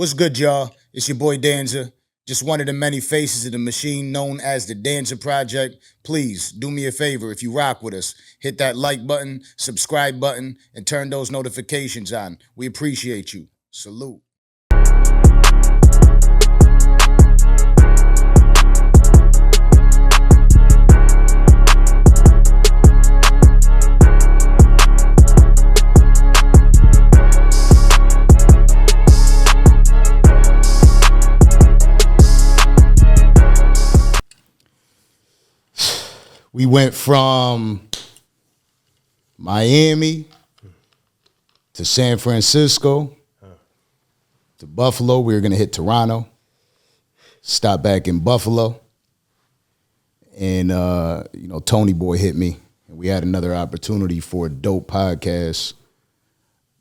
What's good, y'all? It's your boy Danza. Just one of the many faces of the machine known as the Danza Project. Please do me a favor if you rock with us. Hit that like button, subscribe button, and turn those notifications on. We appreciate you. Salute. We went from Miami to San Francisco to Buffalo. We were going to hit Toronto, stop back in Buffalo. And, Toneyboi hit me. And we had another opportunity for a dope podcast.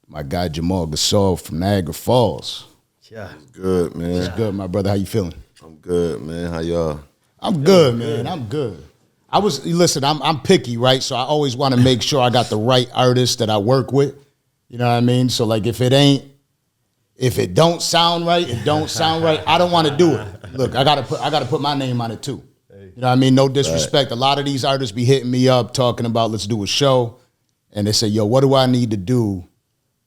My guy, Jamal Gasol from Niagara Falls. Yeah. Good, man. It's good, my brother. How you feeling? I'm good, man. How y'all? I'm good, man. I'm good. I'm picky, right? So I always want to make sure I got the right artist that I work with. You know what I mean? So like if it don't sound right, it don't sound right. I don't want to do it. Look, I gotta put my name on it too. You know what I mean? No disrespect. Right. A lot of these artists be hitting me up talking about let's do a show. And they say, yo, what do I need to do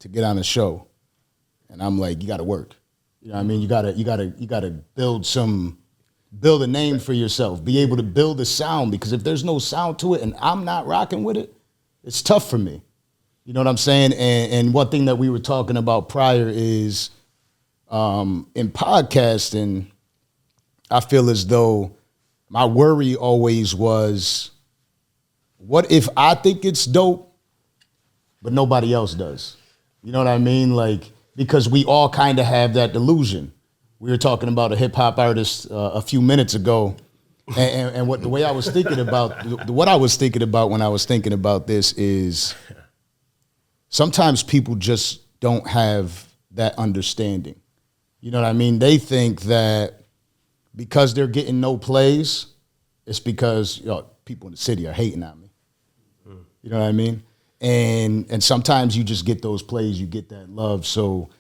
to get on a show? And I'm like, you gotta work. You know what I mean? You gotta build a name for yourself, be able to build a sound, because if there's no sound to it and I'm not rocking with it, it's tough for me. You know what I'm saying? And one thing that we were talking about prior is in podcasting, I feel as though my worry always was, what if I think it's dope, but nobody else does? You know what I mean? Like, because we all kind of have that delusion. We were talking about a hip hop artist a few minutes ago, and what I was thinking about when I was thinking about this is sometimes people just don't have that understanding. You know what I mean? They think that because they're getting no plays, it's because people in the city are hating on me. You know what I mean? And sometimes you just get those plays, you get that love. So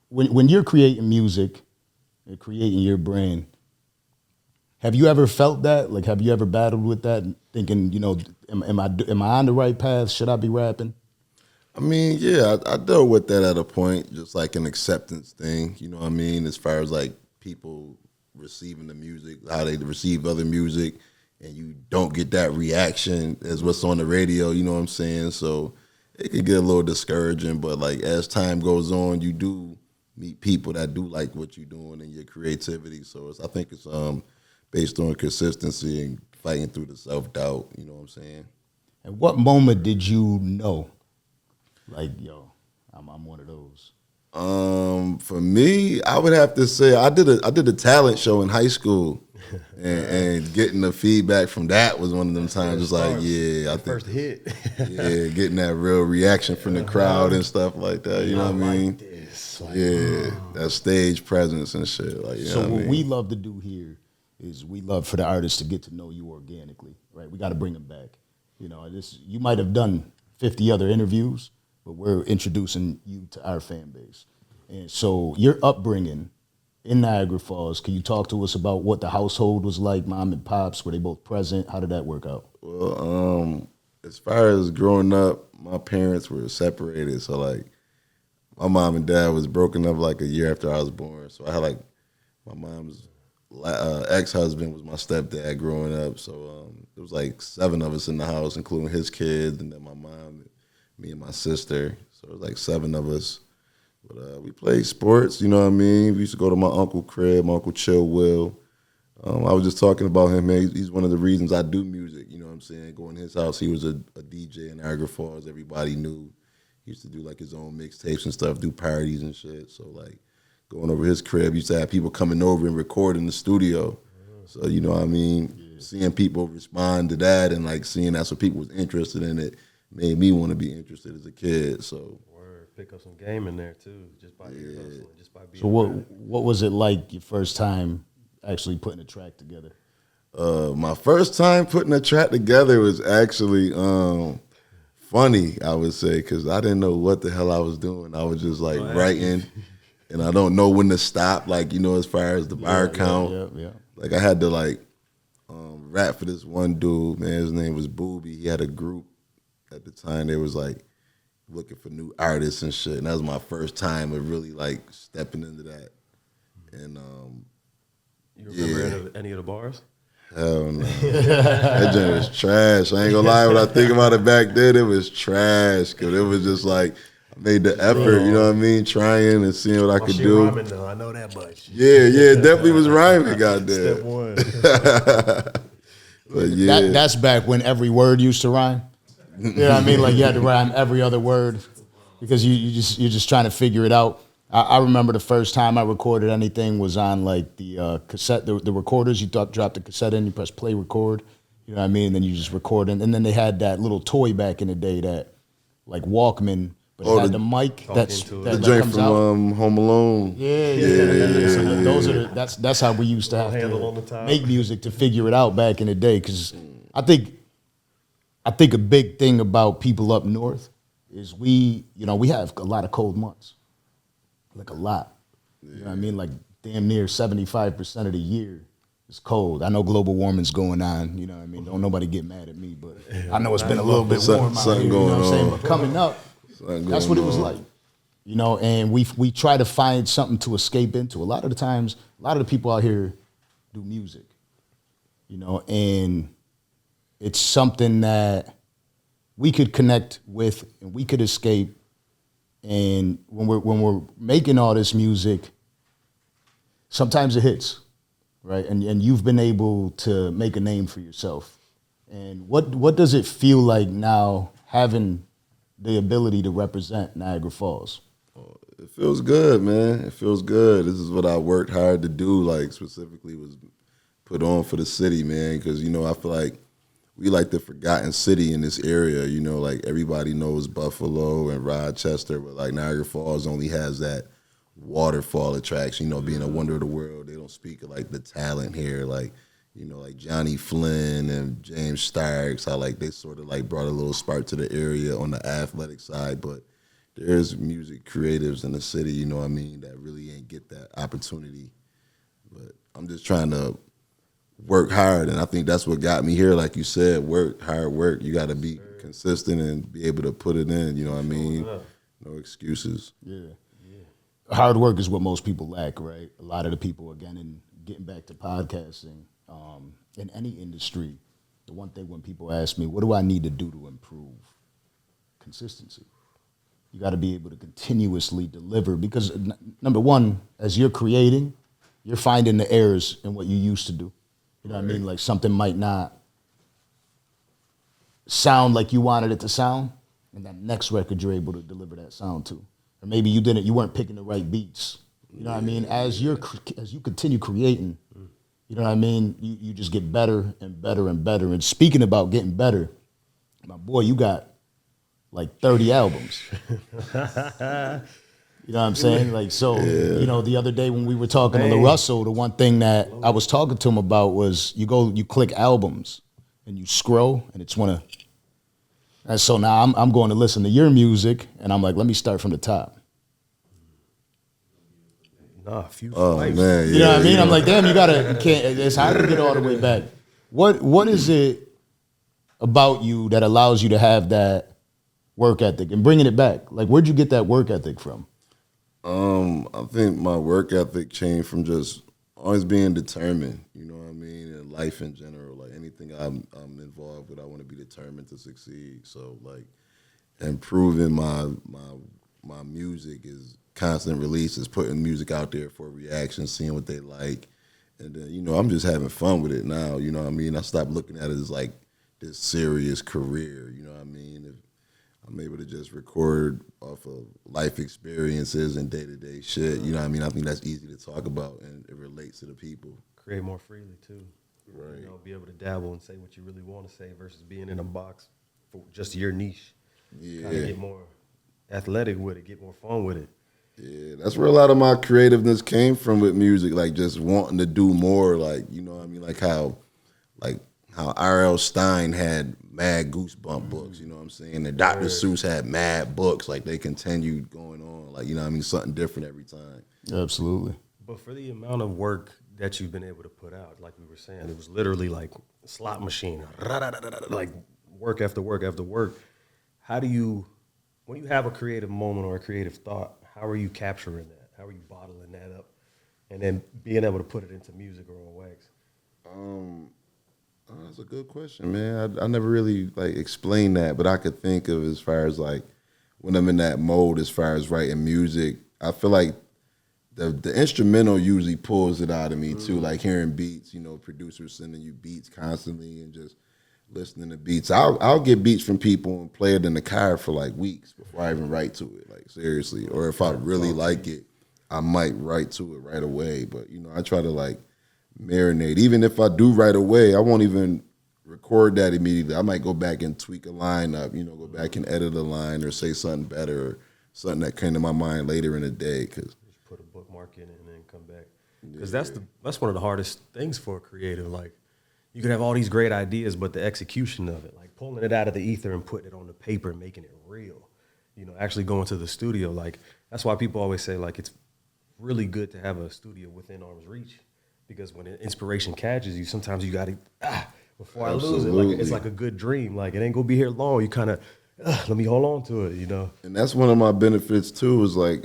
when you're creating music and creating your brand, have you ever felt that? Like, have you ever battled with that, thinking, am I on the right path? Should I be rapping? I mean, yeah, I dealt with that at a point, just like an acceptance thing, you know what I mean? As far as like people receiving the music, how they receive other music, and you don't get that reaction as what's on the radio, you know what I'm saying? So it can get a little discouraging, but like as time goes on, you do meet people that do like what you're doing and your creativity. So I think it's based on consistency and fighting through the self-doubt, you know what I'm saying? And what moment did you know, like, yo, I'm one of those? For me, I would have to say I did a talent show in high school, and getting the feedback from that was one of them times. Just like, yeah, I think first hit, yeah, getting that real reaction from the crowd and stuff like that. You know what I mean? That stage presence and shit. Like, so what we love to do here is we love for the artists to get to know you organically, right? We got to bring them back. You might have done 50 other interviews, but we're introducing you to our fan base. And so your upbringing in Niagara Falls, can you talk to us about what the household was like? Mom and pops, were they both present? How did that work out? Well, as far as growing up, my parents were separated. So like, my mom and dad was broken up like a year after I was born. So I had like my mom's ex-husband was my stepdad growing up. So there was like 7 of us in the house, including his kids, and then my mom, me and my sister. So it was like 7 of us. But we played sports, you know what I mean? We used to go to my uncle's crib, my Uncle Chill Will. I was just talking about him, man. He's one of the reasons I do music, you know what I'm saying? Going to his house, he was a DJ in Niagara Falls. Everybody knew. He used to do like his own mixtapes and stuff, do parties and shit. So like going over his crib, used to have people coming over and record in the studio. So, you know what I mean? Seeing people respond to that and like seeing that's what people was interested in, it made me want to be interested as a kid. So pick up some game in there too, just by hustling, just by being. So what was it like your first time actually putting a track together? My first time putting a track together was actually funny, I would say, because I didn't know what the hell I was doing. I was just like writing, and I don't know when to stop. Like, you know, as far as the bar count. Yeah. Like I had to like rap for this one dude, man. His name was Booby. He had a group at the time. They was like looking for new artists and shit. And that was my first time of really like stepping into that. And You remember any of the bars? hell no. That joint was trash. I ain't gonna lie, when I think about it back then, it was trash. Cause it was just like I made the effort, you know what I mean? Trying and seeing what I could do. Rhyming, though. I know that much. Yeah, it definitely was rhyming, goddamn. Step one. But yeah. That's back when every word used to rhyme. You know what I mean? Like you had to rhyme every other word because you're just trying to figure it out. I remember the first time I recorded anything was on like the cassette, the recorders. You drop the cassette in, you press play record. You know what I mean? And then you just record. And then they had that little toy back in the day that like Walkman, but it had the mic that the joint comes from out. Home Alone. Yeah. So those are that's how we used to have Handle on the to top. make music to figure it out back in the day. Because I think a big thing about people up north is we have a lot of cold months. Like a lot. You know what I mean? Like damn near 75% of the year is cold. I know global warming's going on, you know what I mean? Don't nobody get mad at me, but I know it's been a little bit warm out here, you know what I'm saying? But coming up, that's what it was like. You know, and we try to find something to escape into. A lot of the times, a lot of the people out here do music. You know, and it's something that we could connect with and we could escape. And when we're making all this music, sometimes it hits, right? And you've been able to make a name for yourself. And what does it feel like now having the ability to represent Niagara Falls? It feels good, man. It feels good. This is what I worked hard to do, like specifically was put on for the city, man, because, you know, I feel like we like the forgotten city in this area, you know, like everybody knows Buffalo and Rochester, but like Niagara Falls only has that waterfall attraction, you know, being a wonder of the world. They don't speak of like the talent here, like, you know, like Johnny Flynn and James Starks, how like they sort of like brought a little spark to the area on the athletic side, but there's music creatives in the city, you know what I mean, that really ain't get that opportunity. But I'm just trying to work hard, and I think that's what got me here. Like you said, hard work. You got to be consistent and be able to put it in. You know what I mean? No excuses. Yeah. Hard work is what most people lack, right? A lot of the people, again, in getting back to podcasting, in any industry, the one thing when people ask me, what do I need to do to improve? Consistency. You got to be able to continuously deliver because, number one, as you're creating, you're finding the errors in what you used to do. You know what I mean? Like something might not sound like you wanted it to sound, and that next record you're able to deliver that sound to. Or maybe you weren't picking the right beats. You know what I mean? As you continue creating, you know what I mean? You just get better and better and better. And speaking about getting better, my boy, you got like 30 albums. You know what I'm saying? Like, so, you know, the other day when we were talking to LaRussell, the one thing that I was talking to him about was you click albums and you scroll and it's one of, and so now I'm going to listen to your music and I'm like, let me start from the top. Nah, a few Man, yeah, you know what I mean? I'm like, damn, it's hard to get all the way back. What is it about you that allows you to have that work ethic and bringing it back? Like, where'd you get that work ethic from? I think my work ethic changed from just always being determined, you know what I mean, in life in general. Like anything I'm involved with, I want to be determined to succeed. So like improving my music is constant releases, putting music out there for reaction, seeing what they like. And then, you know, I'm just having fun with it now, you know what I mean? I stopped looking at it as like this serious career, you know what I mean? If I'm able to just record off of life experiences and day-to-day shit, you know what I mean? I think that's easy to talk about and it relates to the people. Create more freely too. Right. You know, be able to dabble and say what you really want to say versus being in a box for just your niche. Yeah. Kind of get more athletic with it, get more fun with it. Yeah, that's where a lot of my creativeness came from with music, like just wanting to do more, like, you know what I mean? Like how R.L. Stein had mad Goosebump books, you know what I'm saying? And Dr. Seuss had mad books, like they continued going on, like, you know what I mean, something different every time. Absolutely. But for the amount of work that you've been able to put out, like we were saying, it was literally like a slot machine, like work after work after work. How do you, when you have a creative moment or a creative thought, how are you capturing that? How are you bottling that up? And then being able to put it into music or on wax? That's a good question, man. I never really like explained that, but I could think of as far as like when I'm in that mode as far as writing music, I feel like the instrumental usually pulls it out of me too, like hearing beats, you know, producers sending you beats constantly and just listening to beats. I'll get beats from people and play it in the car for like weeks before I even write to it, like seriously. Or if I really like it, I might write to it right away. But, you know, I try to like marinate. Even if I do right away, I won't even record that immediately. I might go back and tweak a line up, you know, go back and edit a line or say something better or something that came to my mind later in the day. Cause put a bookmark in it and then come back. Because that's one of the hardest things for a creative. Like, you could have all these great ideas, but the execution of it, like pulling it out of the ether and putting it on the paper and making it real, you know, actually going to the studio. Like, that's why people always say, like, it's really good to have a studio within arm's reach, because when inspiration catches you, sometimes you got to, before I lose it, like, it's like a good dream. Like, it ain't going to be here long. You kind of, let me hold on to it, you know? And that's one of my benefits, too, is like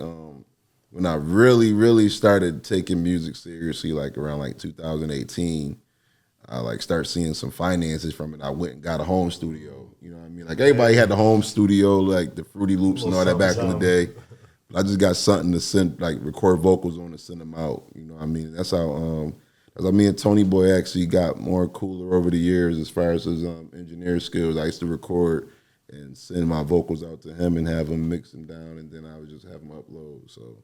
when I really, really started taking music seriously, like around like 2018, I like start seeing some finances from it. I went and got a home studio. You know what I mean? Like everybody had the home studio, like the Fruity Loops and all that back in the day. But I just got something to send, like record vocals on and send them out. You know what I mean? That's how me and Toneyboi actually got more cooler over the years as far as his engineer skills. I used to record and send my vocals out to him and have him mix them down, and then I would just have them upload. So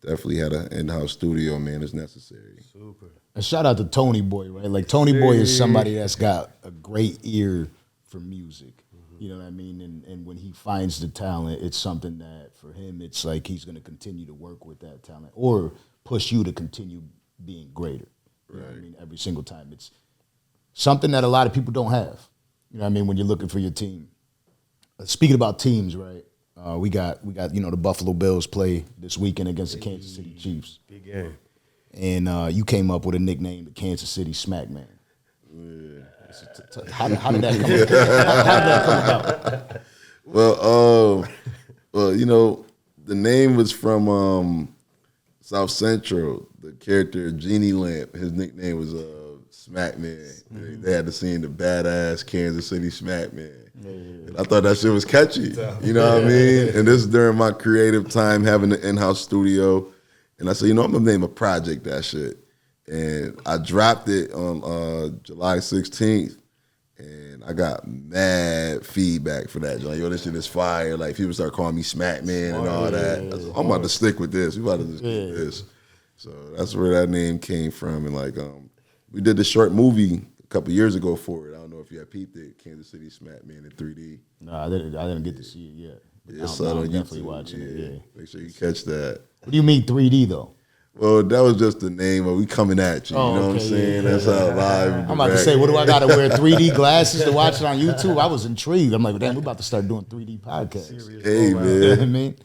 definitely had an in-house studio, man. It's necessary. Super. And shout out to Toneyboi, right? Like Toneyboi is somebody that's got a great ear for music. You know what I mean? And when he finds the talent, it's something that for him, it's like he's going to continue to work with that talent or push you to continue being greater. You know what I mean? Every single time. It's something that a lot of people don't have. You know what I mean? When you're looking for your team. Speaking about teams, right? We got you know, the Buffalo Bills play this weekend against the Kansas City Chiefs. Big game. And you came up with a nickname, the Kansas City Smack Man. Yeah. How did that come about? How did that come about? Well, you know, the name was from South Central. The character Genie Lamp, his nickname was Smack Man. They had to sing the badass Kansas City Smack Man. And I thought that shit was catchy. You know what I mean? And this is during my creative time having an in-house studio. And I said, you know, I'm gonna name a project that shit. And I dropped it on July 16th. And I got mad feedback for that. Like, yo, this shit is fire. Like, people start calling me Smack Man and all that. I said, I'm about to stick with this. We about to just keep this. So that's where that name came from. And like, we did this short movie a couple years ago for it. I don't know if you had peeped it, Kansas City Smack Man in 3D. No, I didn't get to see it yet. It's on definitely YouTube. watching it. Yeah. Make sure you catch that. What do you mean 3D though? Well, that was just the name of we coming at you. You know what I'm saying? That's how live. I'm about to say, what do I got to wear 3D glasses to watch it on YouTube? I was intrigued. I'm like, damn, we're about to start doing 3D podcasts. Hey, man. You know what I mean?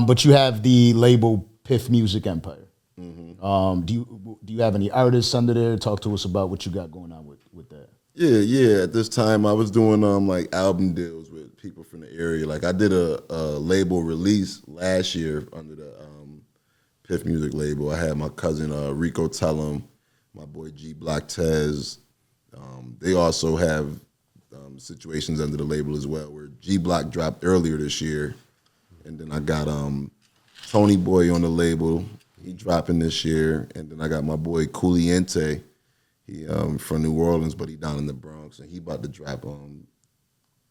But you have the label Piff Music Empire. Do you have any artists under there? Talk to us about what you got going on with that. Yeah. At this time, I was doing like album deals with people from the area. Like I did a label release last year under the Piff Music label. I had my cousin Rico Tellum, my boy G Block Tez. They also have situations under the label as well, where G Block dropped earlier this year, and then I got Toneyboi on the label. He dropping this year, and then I got my boy Cooliente. He from New Orleans, but he down in the Bronx, and he about to drop on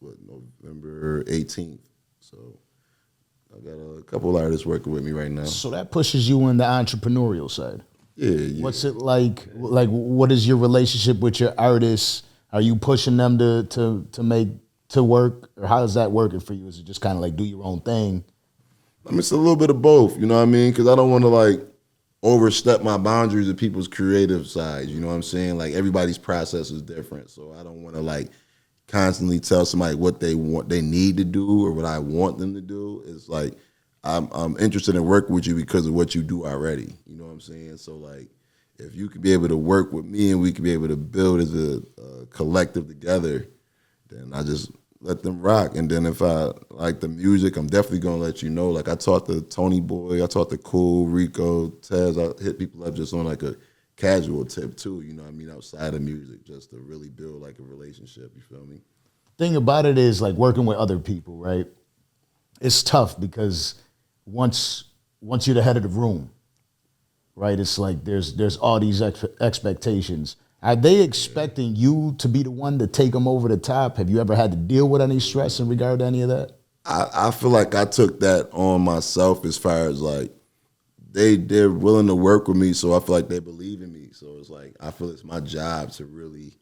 November 18th. So I got a couple artists working with me right now. So that pushes you in the entrepreneurial side. Yeah. What's it like? Like, what is your relationship with your artists? Are you pushing them to work, or how is that working for you? Is it just kind of like do your own thing? I mean, it's a little bit of both. You know what I mean? Because I don't want to like overstep my boundaries of people's creative sides. You know what I'm saying? Like everybody's process is different, so I don't want to like constantly tell somebody what they need to do or what I want them to do. It's like I'm interested in working with you because of what you do already. You know what I'm saying? So like if you could be able to work with me and we could be able to build as a collective together, then I just let them rock. And then if I like the music, I'm definitely gonna let you know. Like I taught the Toneyboi, I taught the Cool, Rico, Tez. I hit people up just on like a casual tip too, you know what I mean, outside of music, just to really build like a relationship, you feel me? Thing about it is like working with other people, right? It's tough because once you're the head of the room, right? It's like there's all these expectations. Are they expecting you to be the one to take them over the top? Have you ever had to deal with any stress in regard to any of that? I feel like I took that on myself as far as like they're willing to work with me, so I feel like they believe in me. So it's like I feel it's my job to really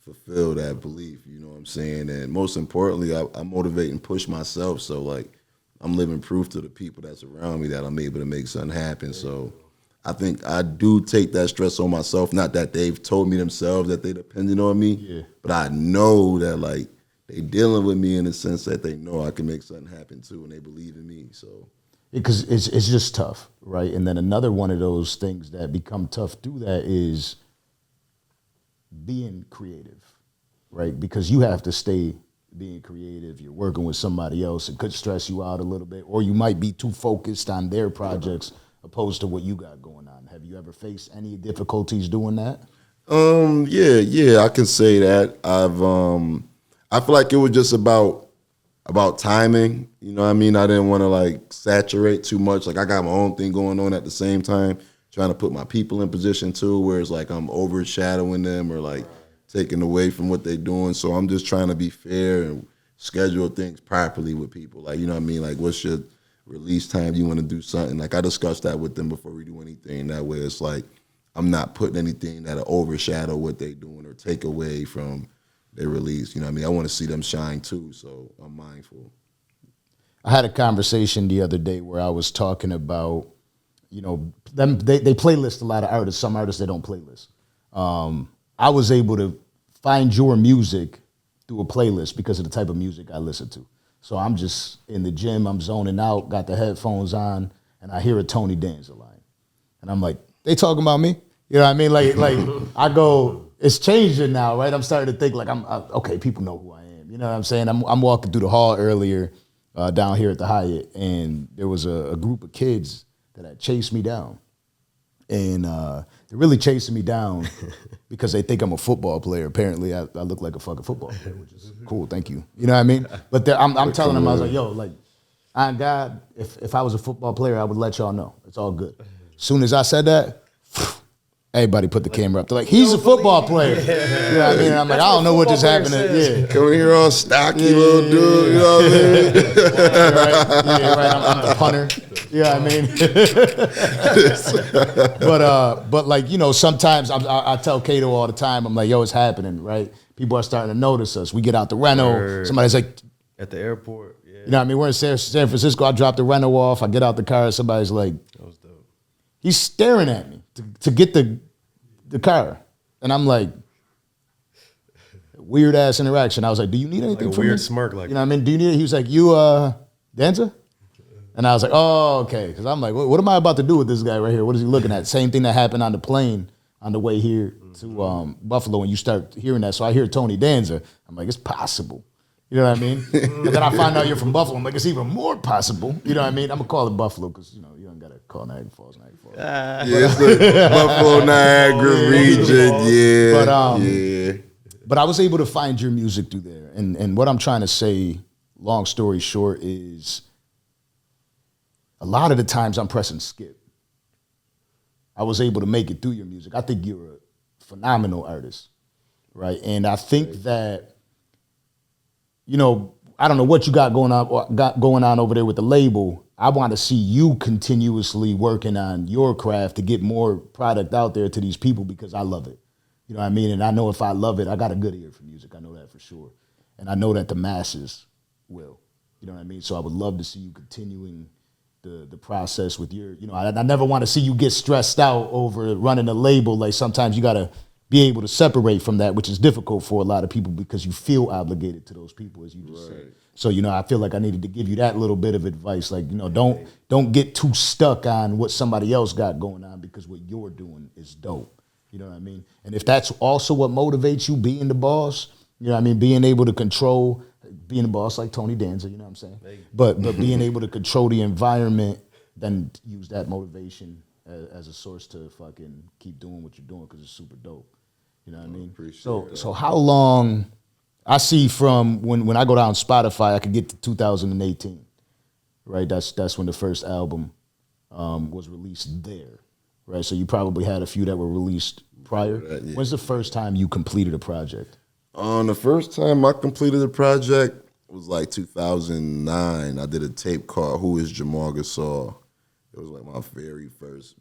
fulfill that belief, you know what I'm saying? And most importantly, I motivate and push myself. So like I'm living proof to the people that's around me that I'm able to make something happen. So I think I do take that stress on myself. Not that they've told me themselves that they depended on me, but I know that like they dealing with me in the sense that they know I can make something happen too, and they believe in me. So because it's just tough, right? And then another one of those things that become tough through that is being creative, right? Because you have to stay being creative. You're working with somebody else. It could stress you out a little bit, or you might be too focused on their projects opposed to what you got going on. Have you ever faced any difficulties doing that? Yeah, I can say that. I feel like it was just about timing. You know what I mean? I didn't want to like saturate too much. Like I got my own thing going on at the same time, trying to put my people in position too, where it's like I'm overshadowing them or like taking away from what they're doing. So I'm just trying to be fair and schedule things properly with people. Like, you know what I mean? Like what's your release time? You want to do something? Like I discussed that with them before we do anything. That way it's like I'm not putting anything that'll overshadow what they doing or take away from their release. You know what I mean? I want to see them shine too, so I'm mindful. I had a conversation the other day where I was talking about, you know, they playlist a lot of artists. Some artists, they don't playlist. I was able to find your music through a playlist because of the type of music I listen to. So I'm just in the gym, I'm zoning out, got the headphones on, and I hear a Toney Danza line. And I'm like, they talking about me? You know what I mean? Like I go, it's changing now, right? I'm starting to think like okay, people know who I am. You know what I'm saying? I'm walking through the hall earlier down here at the Hyatt, and there was a group of kids that had chased me down. And they're really chasing me down because they think I'm a football player. Apparently, I look like a fucking football player, which is cool. Thank you. You know what I mean? But I'm telling them, I was like, yo, like, on God, if I was a football player, I would let y'all know. It's all good. As soon as I said that, everybody put the camera up. They're like, he's a football player. You know what I mean? And I'm like, I don't know what just happened. Yeah. Coming here all stocky little dude, you know what I mean? Yeah, right. I'm the punter. You know what I mean? But like, you know, sometimes I tell Kato all the time, I'm like, yo, it's happening, right? People are starting to notice us. We get out the rental. Somebody's like, at the airport, yeah. You know what I mean? We're in San Francisco. I drop the rental off. I get out the car. Somebody's like, That was dope. He's staring at me to get the car. And I'm like, weird ass interaction. I was like, do you need anything Like a from me? weird smirk, like, You know what I mean? Do you need it? He was like, you Danza? And I was like, oh, okay. Because I'm like, what am I about to do with this guy right here? What is he looking at? Same thing that happened on the plane on the way here to Buffalo when you start hearing that. So I hear Toney Danza. I'm like, it's possible. You know what I mean? And then I find out you're from Buffalo. I'm like, it's even more possible. You know what I mean? I'm going to call it Buffalo because, you know, you don't got to call Niagara Falls. Yeah, it's the Buffalo, Niagara region, But I was able to find your music through there. And what I'm trying to say, long story short, is a lot of the times I'm pressing skip. I was able to make it through your music. I think you're a phenomenal artist, right? And I think that, you know, I don't know what you got going on over there with the label. I want to see you continuously working on your craft to get more product out there to these people because I love it. You know what I mean? And I know if I love it, I got a good ear for music. I know that for sure. And I know that the masses will. You know what I mean? So I would love to see you continuing the process with your, I never want to see you get stressed out over running a label. Like sometimes you got to be able to separate from that, which is difficult for a lot of people because you feel obligated to those people, as you just said. So, I feel like I needed to give you that little bit of advice. Like, don't get too stuck on what somebody else got going on because what you're doing is dope. You know what I mean? And if that's also what motivates you, being the boss, being able to control, being a boss like Toney Danza, you know what I'm saying? But being able to control the environment, then use that motivation as a source to fucking keep doing what you're doing because it's super dope. You know what I mean? So how long? I see from when I go down Spotify, I could get to 2018, right? That's when the first album was released there, right? So you probably had a few that were released prior. When's the first time you completed a project? The first time I completed a project was like 2009. I did a tape called "Who Is Jamal Gasol." It was like my very first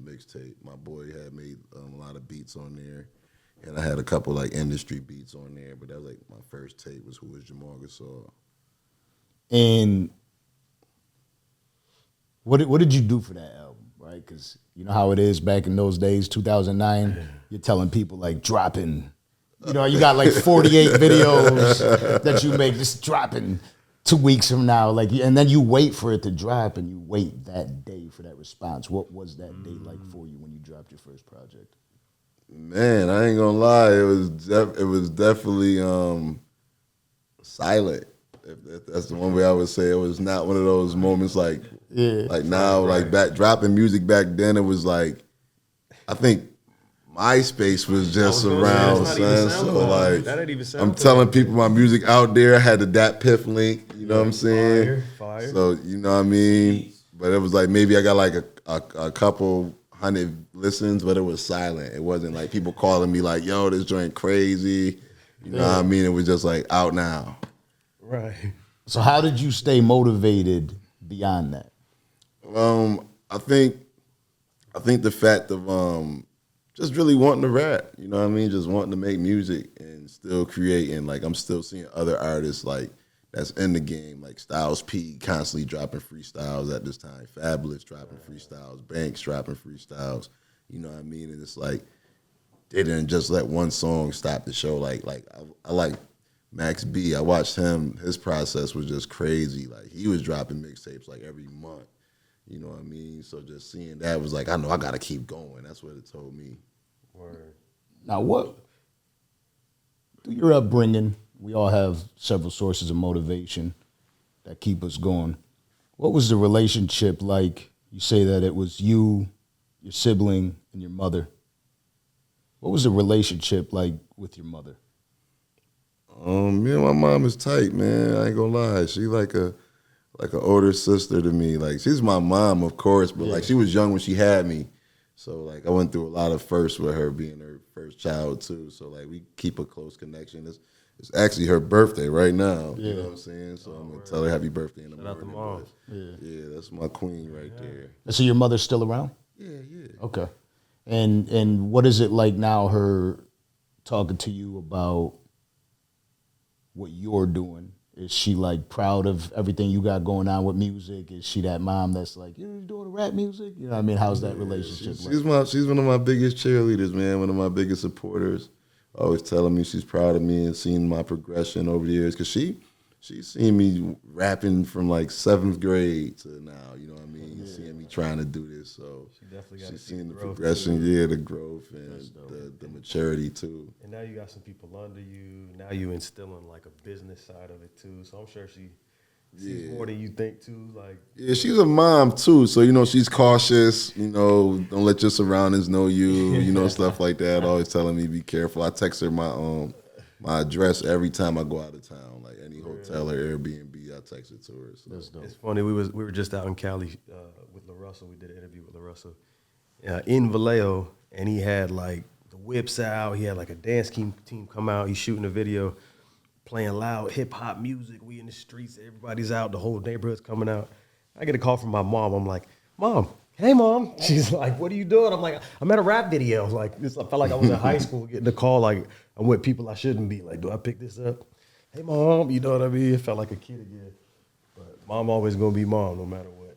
mixtape. My boy had made a lot of beats on there. And I had a couple like industry beats on there, but that was like my first tape was "Who Is Jamal Gasol." And what did you do for that album, right? Because you know how it is back in those days, 2009. You're telling people like dropping, you got like 48 videos that you make just dropping 2 weeks from now, like, and then you wait for it to drop, and you wait that day for that response. What was that day like for you when you dropped your first project? Man, I ain't gonna lie, it was definitely silent. If that's the one way I would say. It was not one of those moments like now, like back dropping music back then. It was like, I think MySpace was just around, son. So like, I'm telling people my music out there. I had the Dat Piff link. You know what I'm saying? Fire. So you know what I mean. But it was like maybe I got like a couple 100 listens, but it was silent. It wasn't like people calling me like, "Yo, this joint crazy." You know what I mean? It was just like out now. Right. So how did you stay motivated beyond that? I think the fact of just really wanting to rap. You know what I mean? Just wanting to make music and still creating. Like I'm still seeing other artists like that's in the game, like Styles P constantly dropping freestyles at this time. Fabulous dropping freestyles. Banks dropping freestyles. You know what I mean? And it's like they didn't just let one song stop the show. Like I like Max B. I watched him. His process was just crazy. Like he was dropping mixtapes like every month. You know what I mean? So just seeing that was like, I know I got to keep going. That's what it told me. Word. Now what, through your upbringing, we all have several sources of motivation that keep us going. What was the relationship like? You say that it was you, your sibling, and your mother. What was the relationship like with your mother? Me and my mom is tight, man. I ain't gonna lie. She like an older sister to me. Like she's my mom, of course, but like she was young when she had me. So like I went through a lot of firsts with her being her first child too. So like we keep a close connection. It's actually her birthday right now. You know what I'm saying? So I'm gonna tell her happy birthday in the morning. Shout out to Mom. Yeah, that's my queen right there. So your mother's still around? Yeah. Okay. And what is it like now, her talking to you about what you're doing? Is she like proud of everything you got going on with music? Is she that mom that's like, you're doing rap music? You know what I mean? How's that relationship like? She's one of my biggest cheerleaders, man, one of my biggest supporters. Always telling me she's proud of me and seeing my progression over the years. Because she's seen me rapping from like 7th grade to now, you know what I mean? Seeing me trying to do this. So she's seen the progression, the growth and the maturity too. And now you got some people under you. Now you instilling like a business side of it too. So I'm sure she sees more than you think too. Like she's a mom too. So, you know, she's cautious, you know, don't let your surroundings know you, you know, stuff like that. Always telling me be careful. I text her my address every time I go out of town. Like any hotel or Airbnb, I text it to her. So. That's dope. It's funny. We were just out in Cali with LaRussell. We did an interview with LaRussell in Vallejo, and he had like the whips out. He had like a dance team come out. He's shooting a video, playing loud hip hop music. We in the streets. Everybody's out. The whole neighborhood's coming out. I get a call from my mom. I'm like, Mom. Hey, Mom. She's like, what are you doing? I'm like, I'm at a rap video. Like, I felt like I was in high school getting the call. Like, I'm with people I shouldn't be. Like, do I pick this up? Hey, Mom. You know what I mean? It felt like a kid again. But Mom always going to be Mom no matter what.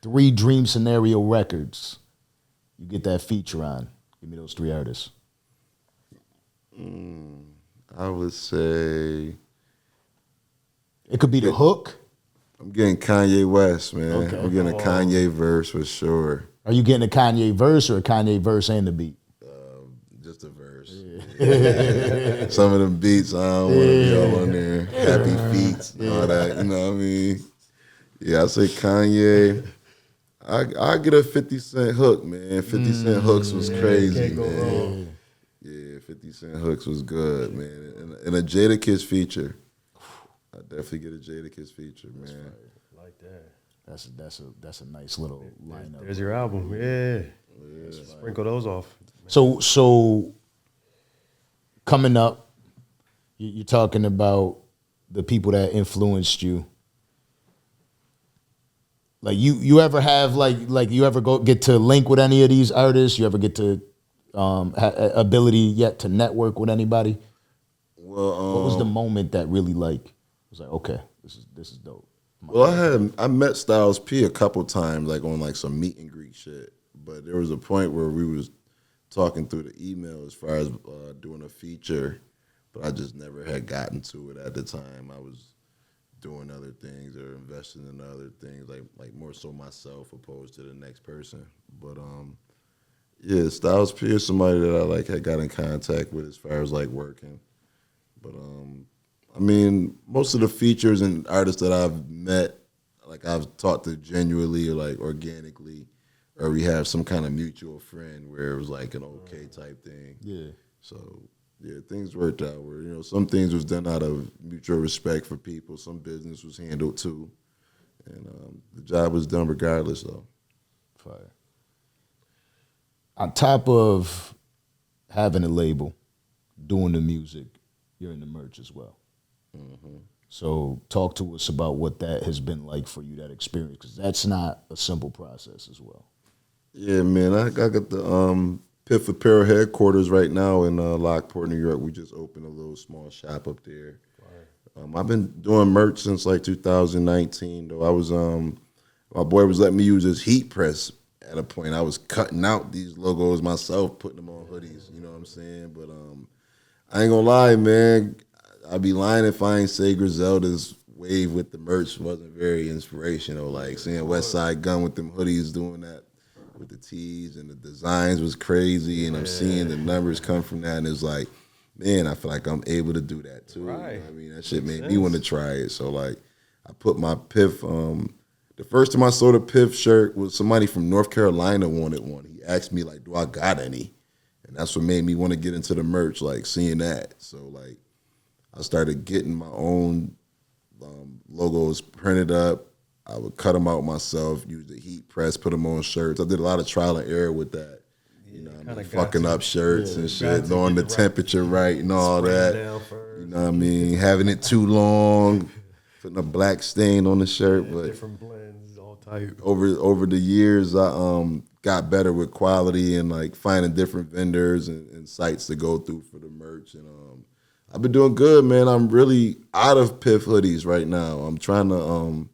3 dream scenario records you get that feature on. Give me those 3 artists. I would say It could be the hook. I'm getting Kanye West, man. Okay. I'm getting a Kanye verse for sure. Are you getting a Kanye verse or a Kanye verse and the beat? Just a verse. Yeah. Some of them beats, I don't want to be all on there. Happy feats and all that, you know what I mean? Yeah, I say Kanye. I get a 50 Cent hook, man. 50 Cent hooks was crazy, man. Yeah, 50 Cent hooks was good, man. And a Jadakiss feature. I definitely get a Jadakiss feature, man. Like that. That's a nice little lineup. There's your album. Yeah. Sprinkle those off. So coming up, you're talking about the people that influenced you. Like you ever have like you ever get to link with any of these artists? You ever get to ability yet to network with anybody? Well, what was the moment that really was like, okay, this is dope? Well, I met Styles P a couple times, like on like some meet and greet shit. But there was a point where we was talking through the email as far as doing a feature, but I just never had gotten to it at the time. I was doing other things or investing in other things, like more so myself opposed to the next person. But yeah, Styles P is somebody that I like had got in contact with as far as like working. But I mean, most of the features and artists that I've met, like I've talked to genuinely or like organically, or we have some kind of mutual friend where it was like an okay type thing. Yeah. So yeah, things worked out where, some things was done out of mutual respect for people. Some business was handled too. And the job was done regardless, though. Fire. On top of having a label, doing the music, you're in the merch as well. Mm-hmm. So talk to us about what that has been like for you, that experience, because that's not a simple process as well. Yeah, man, I got the Piff Apparel headquarters right now in Lockport, New York. We just opened a little small shop up there. I've been doing merch since like 2019, though. I was my boy was letting me use his heat press at a point. I was cutting out these logos myself, putting them on hoodies, you know what I'm saying? But I ain't gonna lie, man. I'd be lying if I ain't say Griselda's wave with the merch wasn't very inspirational. Like seeing West Side Gun with them hoodies doing that with the tees and the designs was crazy, and I'm seeing the numbers come from that, and it's like, man, I feel like I'm able to do that too. Right. You know what I mean, that shit made me want to try it. So like, I put my Piff. The first time I saw the Piff shirt was somebody from North Carolina wanted one. He asked me like, do I got any? And that's what made me want to get into the merch, like seeing that. So like, I started getting my own logos printed up. I would cut them out myself, use the heat press, put them on shirts. I did a lot of trial and error with that. You know what I mean? Fucking up shirts and shit, knowing the temperature right and all that. You know what I mean? Having it too long, putting a black stain on the shirt. But different blends, all type. Over the years, I got better with quality and like finding different vendors and sites to go through for the merch. And I've been doing good, man. I'm really out of Piff hoodies right now. I'm trying to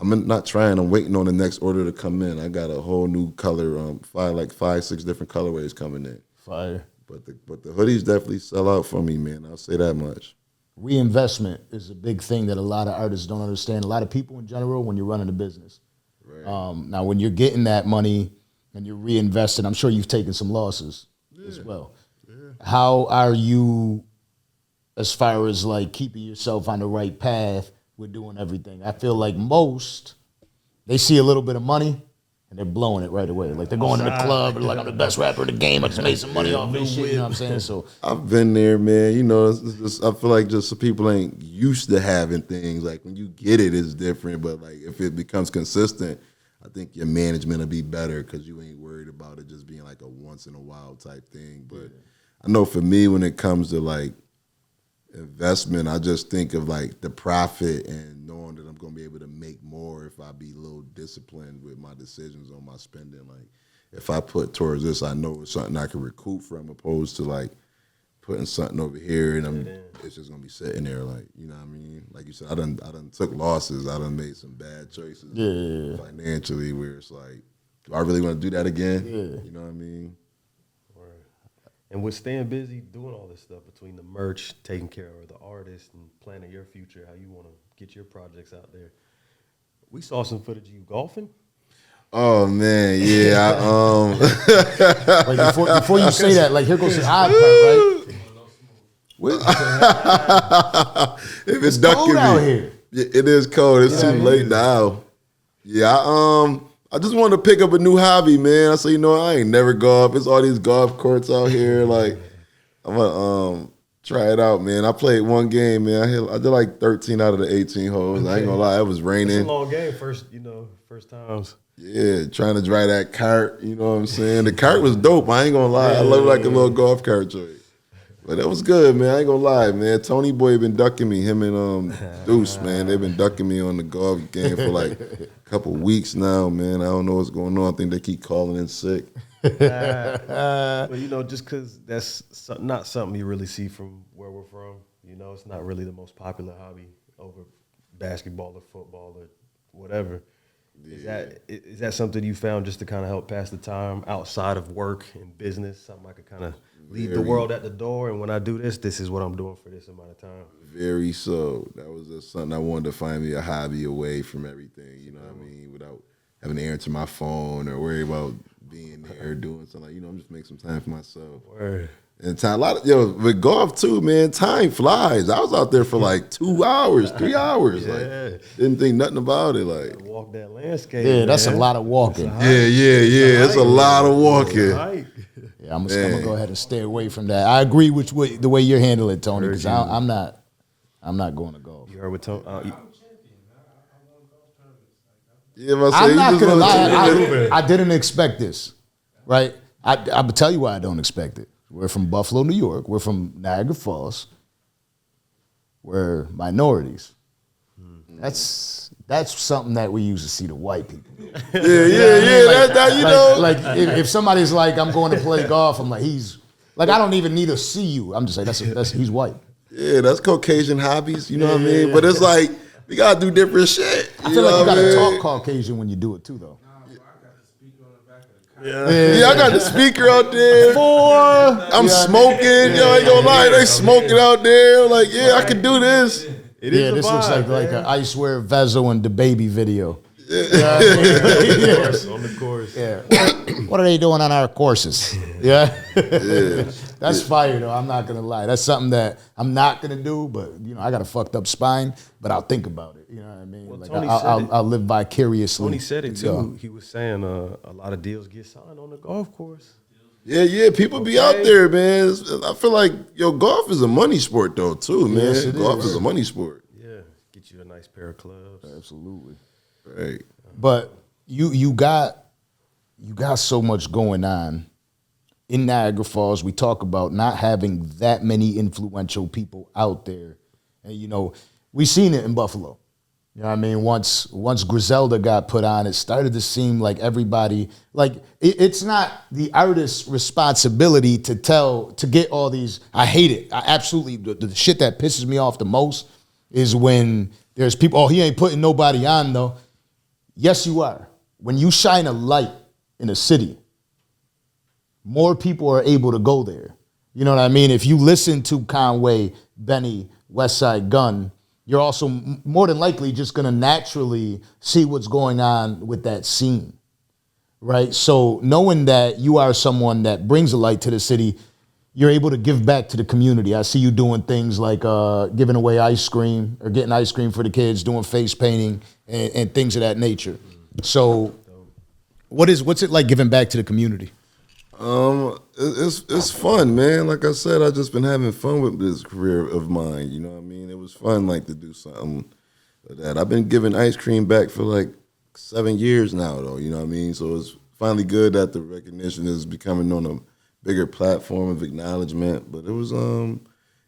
I'm waiting on the next order to come in. I got a whole new color, 5, 6 different colorways coming in. Fire. But the hoodies definitely sell out for me, man. I'll say that much. Reinvestment is a big thing that a lot of artists don't understand. A lot of people in general when you're running a business. Right. Now, when you're getting that money and you're reinvesting, I'm sure you've taken some losses as well. Yeah. How are you as far as like keeping yourself on the right path with doing everything? I feel like most, they see a little bit of money and they're blowing it right away. Like they're going to the club and like, I'm the best rapper in the game. I just made some money off this shit, you know what I'm saying? So I've been there, man. You know, it's just, I feel like just so people ain't used to having things. Like when you get it, it's different. But like if it becomes consistent, I think your management will be better because you ain't worried about it just being like a once in a while type thing. But I know for me, when it comes to like investment, I just think of like the profit and knowing that I'm going to be able to make more if I be a little disciplined with my decisions on my spending. Like if I put towards this, I know it's something I can recoup from, opposed to like putting something over here, and it's just gonna be sitting there, like, you know what I mean? Like you said, I done took losses. I done made some bad choices financially, where it's like, do I really want to do that again? Yeah. You know what I mean? And with staying busy, doing all this stuff between the merch, taking care of the artists, and planning your future, how you want to get your projects out there. We saw some footage of you golfing. Oh man, yeah. Like before you say that, like here goes the odd part, right? If it's cold out here. It is cold. It's too late now. Yeah, I just wanted to pick up a new hobby, man. I said, you know, I ain't never golf. It's all these golf courts out here. Like, I'm gonna try it out, man. I played one game, man. I did like 13 out of the 18 holes. I ain't gonna lie, it was raining. It's a long game, first times. Yeah, trying to drive that cart, you know what I'm saying? The cart was dope, I ain't gonna lie. I love like a little golf cart joint. But that was good, man. I ain't gonna lie, man. Toneyboi been ducking me. Him and Deuce, man. They've been ducking me on the golf game for like a couple weeks now, man. I don't know what's going on. I think they keep calling in sick. Well, you know, just because that's not something you really see from where we're from. You know, it's not really the most popular hobby over basketball or football or whatever. Yeah. Is that something you found just to kind of help pass the time outside of work and business? Something I could kind of leave the world at the door, and when I do this is what I'm doing for this amount of time. Very so. That was just something I wanted to find me a hobby away from everything, you know what I mean? Without having to answer my phone or worry about being there doing something. Like, you know, I'm just making some time for myself. Word. And time, with golf too, man, time flies. I was out there for like 2 hours, 3 hours. Yeah. Like, didn't think nothing about it. Like, walk that landscape. Yeah, that's a lot of walking. Yeah. It's a lot of walking. Yeah, I'm gonna go ahead and stay away from that. I agree with the way you're handling it, Tony, because I'm not going to golf. You heard what Tony? I'm not gonna lie. I didn't expect this, right? I would tell you why I don't expect it. We're from Buffalo, New York. We're from Niagara Falls. We're minorities. That's something that we usually see the white people do. Yeah. That's you know. Like if somebody's like, I'm going to play golf, I'm like, he's like, I don't even need to see you. I'm just like, that's he's white. Yeah, that's Caucasian hobbies. You know what I mean? But it's like we gotta do different shit. I feel like you gotta talk Caucasian when you do it too, though. Yeah, I got the speaker out there. I'm smoking. Yo, ain't gonna lie, they smoking out there. Like, yeah, I can do this. This looks like an Icewear Vezo and the baby video. On the course. Yeah. What are they doing on our courses? Yeah. That's fire though. I'm not gonna lie. That's something that I'm not gonna do. But you know, I got a fucked up spine. But I'll think about it. You know what I mean? Well, like I'll live vicariously. Tony said it too. He was saying a lot of deals get signed on the golf course. Yeah. People be out there, man. I feel like golf is a money sport though too, man. Yes, golf is a money sport. Yeah, get you a nice pair of clubs. Absolutely. Right. But you got so much going on in Niagara Falls. We talk about not having that many influential people out there, and you know we seen it in Buffalo. You know what I mean? Once Griselda got put on, it started to seem like everybody, like it's not the artist's responsibility to get all these. I hate it. I absolutely the shit that pisses me off the most is when there's people. Oh, he ain't putting nobody on though. Yes, you are. When you shine a light in a city, more people are able to go there. You know what I mean? If you listen to Conway, Benny, Westside Gun, you're also more than likely just going to naturally see what's going on with that scene, right? So knowing that you are someone that brings a light to the city, you're able to give back to the community. I see you doing things like giving away ice cream or getting ice cream for the kids, doing face painting and things of that nature. So what's it like giving back to the community? It's fun, man. Like I said, I've just been having fun with this career of mine. You know what I mean? It was fun, like, to do something like that. I've been giving ice cream back for like 7 years now, though. You know what I mean? So it's finally good that the recognition is becoming on a bigger platform of acknowledgement. But it was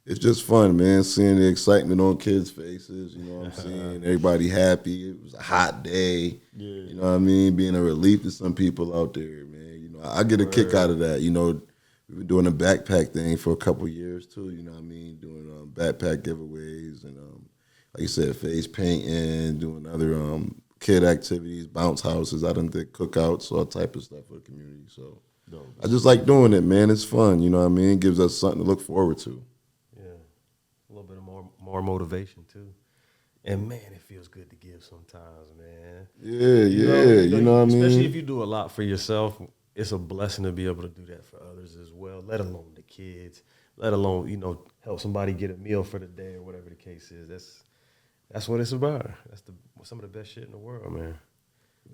it's just fun, man, seeing the excitement on kids' faces, you know what I'm saying? Everybody happy. It was a hot day. Yeah. You know what I mean? Being a relief to some people out there, man. You know, I get a kick out of that, you know, we've been doing a backpack thing for a couple years too. You know what I mean? Doing backpack giveaways and like you said, face painting, doing other kid activities, bounce houses. I done did cookouts, all type of stuff for the community. So I just like doing it, man. It's fun. You know what I mean? It gives us something to look forward to. Yeah, a little bit of more motivation too. And man, it feels good to give sometimes, man. Yeah, you know what I mean? Especially if you do a lot for yourself, it's a blessing to be able to do that for others as well, let alone the kids, let alone, help somebody get a meal for the day or whatever the case is. That's what it's about. That's some of the best shit in the world, man.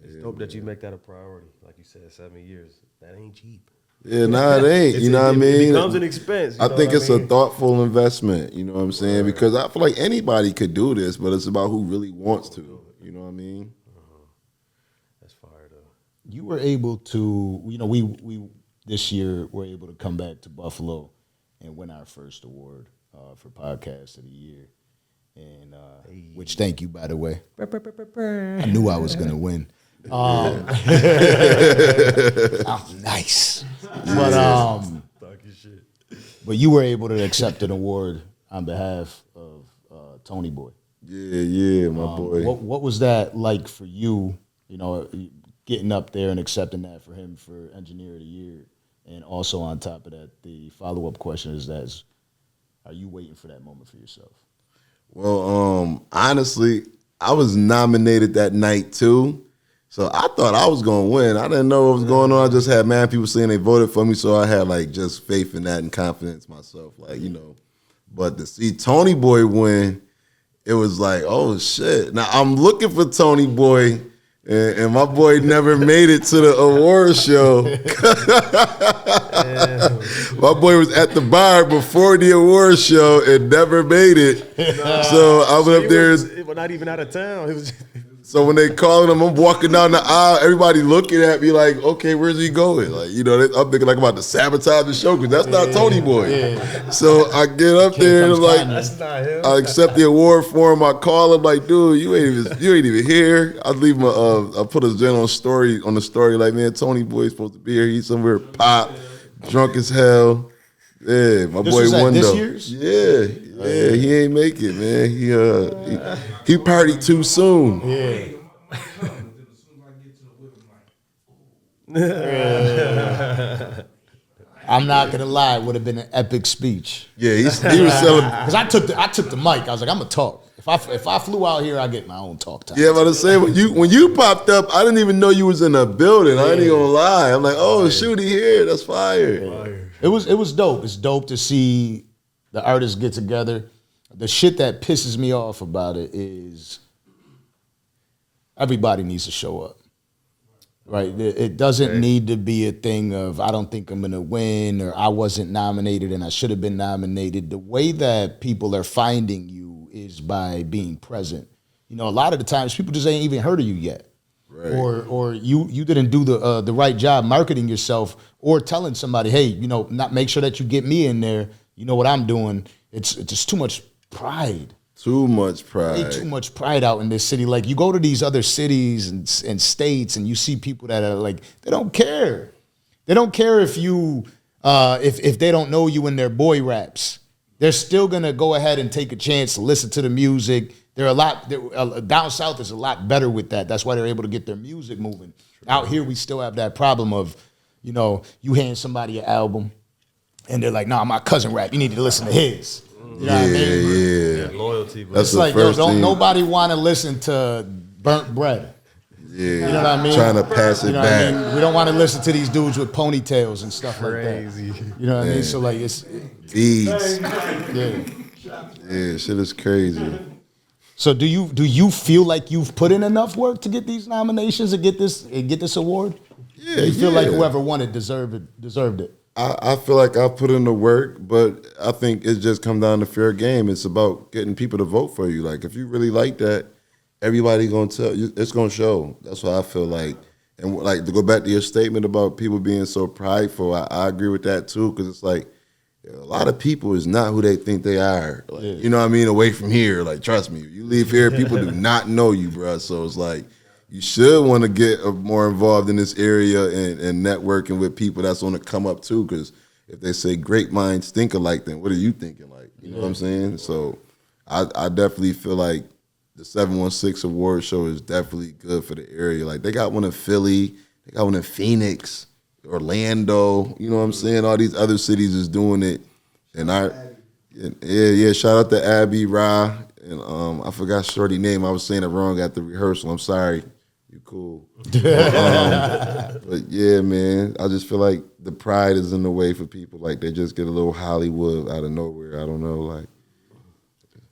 It's dope that you make that a priority. Like you said, 7 years. That ain't cheap. Yeah, it ain't. You know what I mean? It becomes an expense. I think it's a thoughtful investment. You know what I'm saying? Right. Because I feel like anybody could do this, but it's about who really wants to. You know what I mean? That's fire, though. You were able to, we this year were able to come back to Buffalo and win our first award for Podcast of the Year. And which, thank you, by the way. I knew I was going to win. Nice. But you were able to accept an award on behalf of Toneyboi. Yeah, my boy. What was that like for you, getting up there and accepting that for him for Engineer of the Year? And also on top of that, the follow-up question is are you waiting for that moment for yourself? Well, honestly, I was nominated that night too. So I thought I was going to win. I didn't know what was going on. I just had mad people saying they voted for me, so I had just faith in that and confidence myself, But to see Toneyboi win, it was like, oh shit. Now I'm looking for Toneyboi, and my boy never made it to the award show. My boy was at the bar before the award show and never made it. So I went up there. Well, not even out of town. It was. So when they calling him, I'm walking down the aisle. Everybody looking at me like, okay, where's he going? I'm thinking about to sabotage the show because that's not Toneyboi. Yeah. So I get up there and that's not him. I accept the award for him. I call him like, dude, you ain't even here. I leave my I put a general story on the story like, man, Toneyboi supposed to be here. He's somewhere pop, drunk as hell. Yeah, my boy won though. Yeah, he ain't make it, man. He partied too soon. Yeah. I'm not gonna lie, it would have been an epic speech. Yeah, he was selling. Because I took the mic. I was like, I'm gonna talk. If I flew out here, I get my own talk time. Yeah, but I say when you popped up, I didn't even know you was in the building. I ain't even gonna lie. I'm like, oh shoot, he here. That's fire. Yeah. It was dope. It's dope to see the artists get together. The shit that pisses me off about it is everybody needs to show up. Right? It doesn't need to be a thing of I don't think I'm gonna win or I wasn't nominated and I should have been nominated. The way that people are finding you is by being present. A lot of the times people just ain't even heard of you yet. Right. Or you didn't do the right job marketing yourself or telling somebody, hey, not make sure that you get me in there. You know what I'm doing. It's just too much pride. Too much pride. Way too much pride out in this city. Like you go to these other cities and states and you see people that are like, they don't care. They don't care if you if they don't know you in their boy raps. They're still gonna go ahead and take a chance to listen to the music. Down south is a lot better with that. That's why they're able to get their music moving. Out here, we still have that problem of, you hand somebody an album, and they're like, "Nah, my cousin rap. You need to listen to his." You know what I mean? Yeah. Loyalty. That's it's like, don't nobody want to listen to Burnt Bread. Yeah. You know what I mean? Trying to pass it back. What I mean? We don't want to listen to these dudes with ponytails and stuff like that. You know what I mean? So it's beads. Yeah. Yeah, shit is crazy. So do you feel like you've put in enough work to get these nominations and get this award? Yeah, do you feel like whoever won it deserved it? I feel like I put in the work, but I think it just come down to fair game. It's about getting people to vote for you. Like if you really like that, everybody gonna tell you. It's gonna show. That's what I feel like. And like to go back to your statement about people being so prideful, I agree with that too. Because it's like a lot of people is not who they think they are. Like, you know what I mean? Away from here, like trust me, you leave here, people do not know you, bro. So it's like you should want to get more involved in this area and networking with people that's on the come up too. Because if they say great minds think alike, then what are you thinking like? You know what I'm saying? So I definitely feel like the 716 award show is definitely good for the area. Like they got one in Philly, they got one in Phoenix, Orlando. You know what I'm saying? All these other cities is doing it, and shout out to Abby Ra, and I forgot shorty name. I was saying it wrong at the rehearsal. I'm sorry. You cool. But yeah, man, I just feel like the pride is in the way for people. Like they just get a little Hollywood out of nowhere. I don't know, like.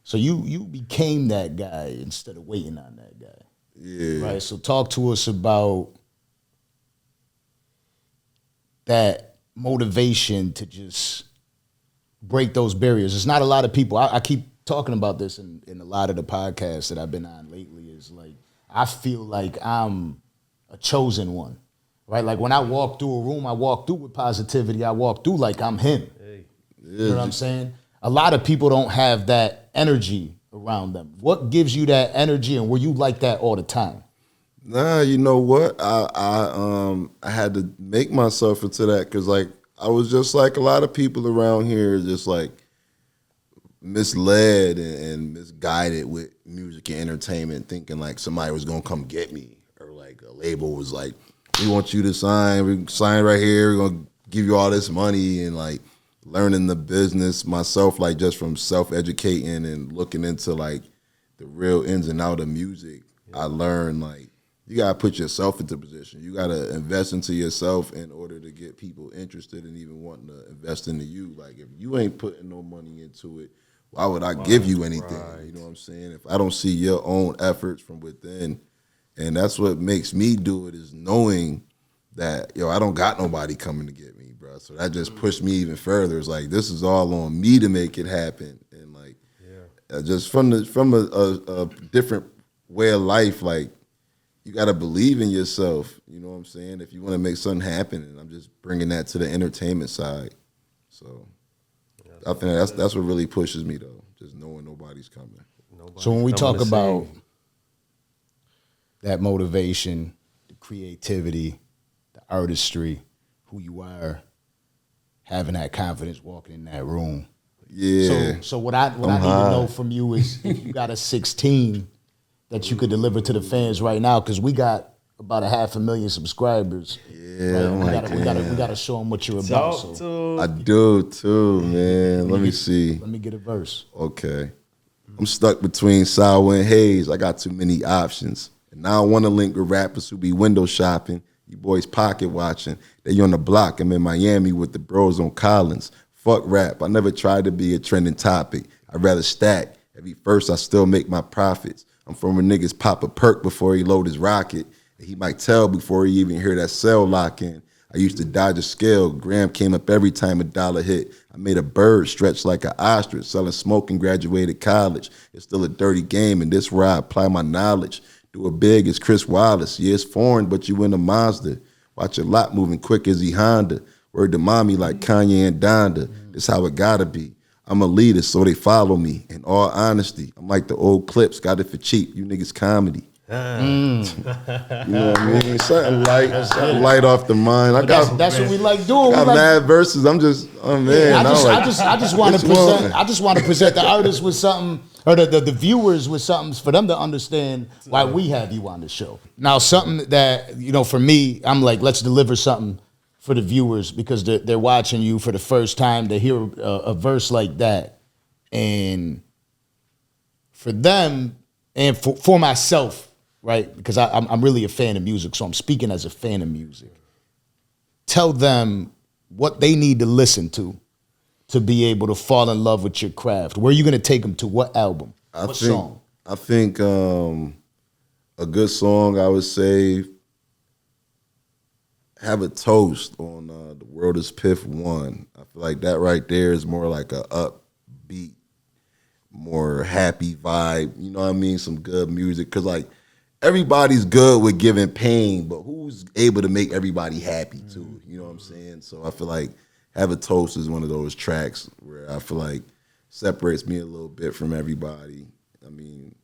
So you became that guy instead of waiting on that guy. Yeah. Right. So talk to us about that motivation to just break those barriers. There's not a lot of people. I keep talking about this in a lot of the podcasts that I've been on lately. Is like I feel like I'm a chosen one, right? Like when I walk through a room, I walk through with positivity. I walk through like I'm him. Hey. You know what I'm saying? A lot of people don't have that energy around them. What gives you that energy, and were you like that all the time? Nah, you know what? I had to make myself into that because like I was just like a lot of people around here, just like misled and misguided with music and entertainment, thinking like somebody was gonna come get me, or like a label was like, "We want you to sign. We sign right here. We're gonna give you all this money," and like learning the business myself, like just from self-educating and looking into like the real ins and outs of music. I learned like you gotta put yourself into position. You gotta invest into yourself in order to get people interested and even wanting to invest into you. Like if you ain't putting no money into it, why would I give you anything? Right. You know what I'm saying? If I don't see your own efforts from within, and that's what makes me do it, is knowing that, I don't got nobody coming to get me, bro. So that just pushed me even further. It's like, this is all on me to make it happen. And like, just from a different way of life, like, you got to believe in yourself. You know what I'm saying? If you want to make something happen, and I'm just bringing that to the entertainment side. So I think that's what really pushes me, though, just knowing nobody's coming. So when we talk about that motivation, the creativity, the artistry, who you are, having that confidence walking in that room. Yeah. So what I need to know from you is if you got a 16 that you could deliver to the fans right now, because we got about 500,000 subscribers. Yeah, right? we got to show them what you're about. So I do too, man. Let me see. Let me get a verse. Okay. I'm stuck between Sour and Haze. I got too many options. And now I want to link with rappers who be window shopping. You boys pocket watching. They on the block. I'm in Miami with the bros on Collins. Fuck rap. I never tried to be a trending topic. I'd rather stack. Every first I still make my profits. I'm from where niggas pop a perk before he load his rocket. And he might tell before he even hear that cell lock in. I used to dodge a scale. Graham came up every time a dollar hit. I made a bird stretch like an ostrich, selling smoke and graduated college. It's still a dirty game, and this where I apply my knowledge. Do it big as Chris Wallace. Yeah, it's foreign, but you in a Mazda. Watch your lot moving quick as he Honda. Word to mommy like Kanye and Donda. This how it gotta be. I'm a leader, so they follow me. In all honesty, I'm like the old clips. Got it for cheap. You niggas comedy. You know what I mean? Something light off the mind. That's what we like doing. Got mad verses. I'm just, oh man. I just want to present the artists with something, or the viewers with something for them to understand why we have you on the show. Now, something that, for me, I'm like, let's deliver something for the viewers, because they're watching you for the first time. They hear a verse like that, and for them and for myself, right? Because I'm really a fan of music, so I'm speaking as a fan of music. Tell them what they need to listen to be able to fall in love with your craft. Where are you going to take them to? What album? What song? I think a good song, I would say, have a toast on The World is Piff 1. I feel like that right there is more like a upbeat, more happy vibe. You know what I mean? Some good music. Because, like, everybody's good with giving pain, but who's able to make everybody happy, too? You know what I'm saying? So I feel like Have a Toast is one of those tracks where I feel like separates me a little bit from everybody. I mean,